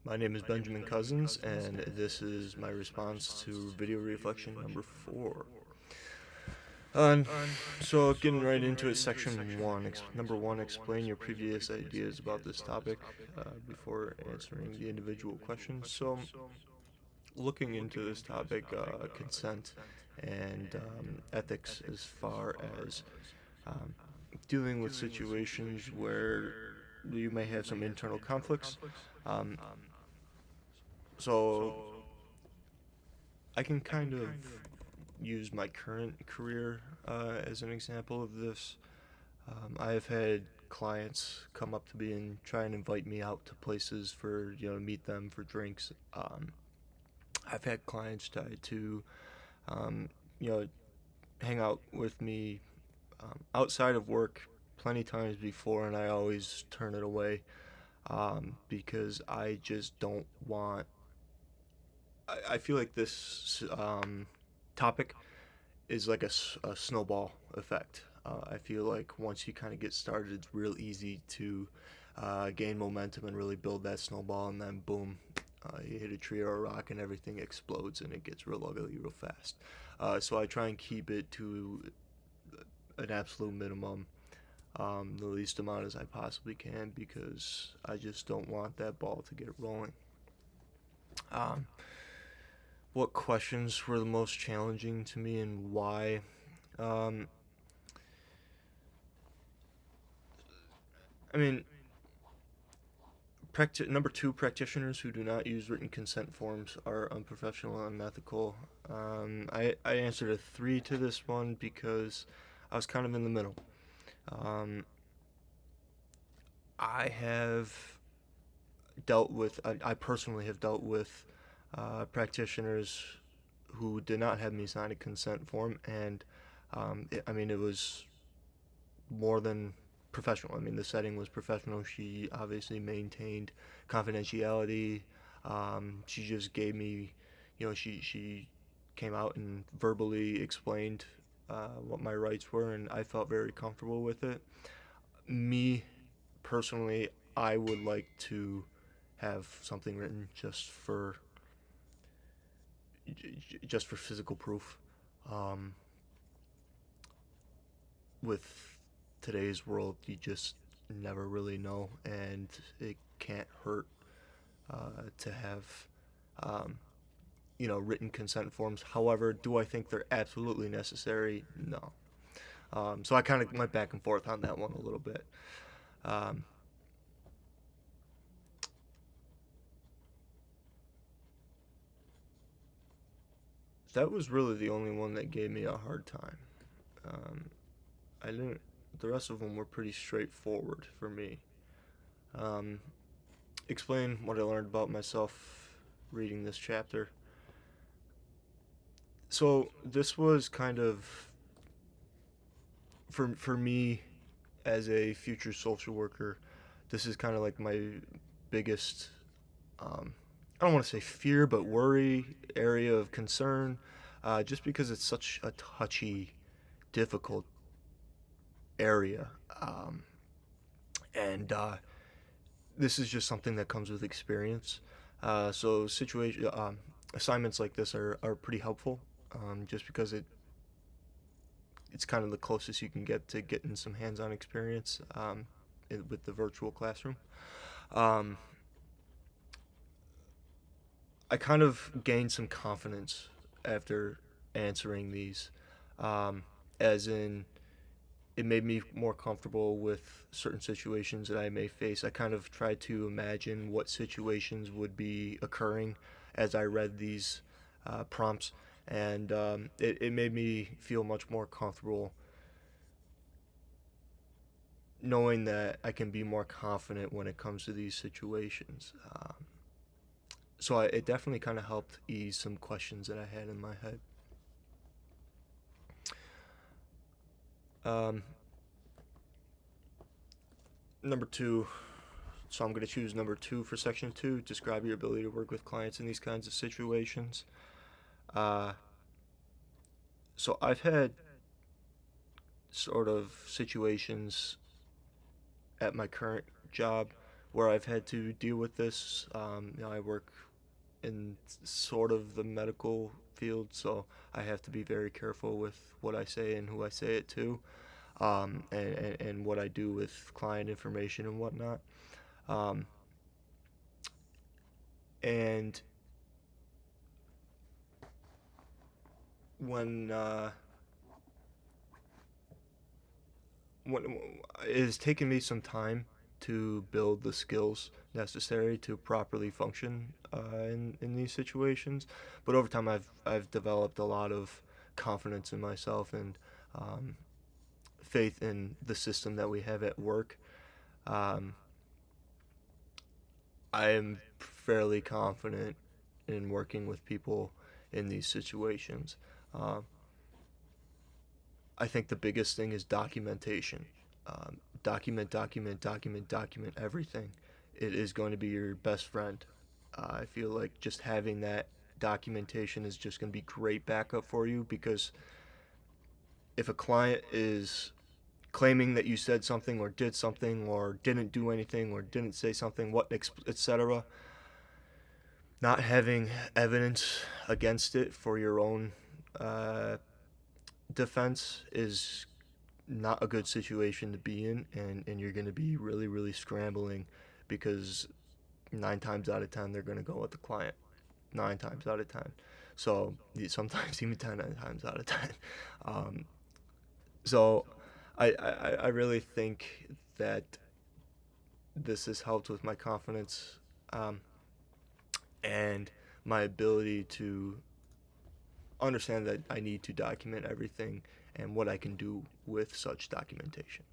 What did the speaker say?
My name is Benjamin Cousins, and this is my response to video reflection number 4. And so, getting right into it, section 1. Number 1, explain your previous ideas about this topic before answering the individual questions. So, looking into this topic, consent and ethics as far as um, dealing with situations where you may have some internal conflicts. Um, so I can kind of use my current career as an example of this. I have had clients come up to me and try and invite me out to places for, meet them for drinks. I've had clients try to, um, you know, hang out with me outside of work plenty times before, and I always turn it away because I just don't want. I feel like this topic is like a snowball effect. I feel like once you kind of get started, it's real easy to gain momentum and really build that snowball, and then boom, you hit a tree or a rock, and everything explodes, and it gets real ugly real fast. So I try and keep it to an absolute minimum, the least amount as I possibly can, because I just don't want that ball to get rolling. Um, what questions were the most challenging to me and why? Um, I mean, number 2, practitioners who do not use written consent forms are unprofessional and unethical. I answered a 3 to this one because I was kind of in the middle. I have I personally have dealt with practitioners who did not have me sign a consent form, and it was more than professional. I mean, the setting was professional. She obviously maintained confidentiality. She just gave me, she came out and verbally explained what my rights were, and I felt very comfortable with it. Me personally, I would like to have something written just for physical proof. Um, with today's world, you just never really know, and it can't hurt to have, um, written consent forms. However, do I think they're absolutely necessary? No. So I kind of went back and forth on that one a little bit. Um, that was really the only one that gave me a hard time. Um, I didn't. The rest of them were pretty straightforward for me. Um, explain what I learned about myself reading this chapter. So this was kind of for me as a future social worker. This is kind of like my biggest. I don't want to say fear, but worry area of concern, just because it's such a touchy, difficult area, and this is just something that comes with experience. So assignments like this are pretty helpful, just because it's kind of the closest you can get to getting some hands-on experience with the virtual classroom. Um, I kind of gained some confidence after answering these, um, as in it made me more comfortable with certain situations that I may face. I kind of tried to imagine what situations would be occurring as I read these prompts, and it made me feel much more comfortable knowing that I can be more confident when it comes to these situations. It definitely kind of helped ease some questions that I had in my head. Um, Number 2, so I'm going to choose number 2 for section 2. Describe your ability to work with clients in these kinds of situations. Uh, so I've had sort of situations at my current job where I've had to deal with this. I work in sort of the medical field, so I have to be very careful with what I say and who I say it to, and what I do with client information and whatnot. Um, and when when it has taken me some time to build the skills necessary to properly function in these situations, but over time I've developed a lot of confidence in myself and um, faith in the system that we have at work. Um, I am fairly confident in working with people in these situations. Um, I think the biggest thing is documentation. Document everything. It is going to be your best friend. I feel like just having that documentation is just going to be great backup for you, because if a client is claiming that you said something or did something or didn't do anything or didn't say something, etc., not having evidence against it for your own uh, defense is not a good situation to be in, and you're going to be really, really scrambling, because 9 times out of 10 they're going to go with the client. 9 times out of 10. So sometimes even 10 times out of 10. Um, so I really think that this has helped with my confidence, um, and my ability to understand that I need to document everything and what I can do with such documentation.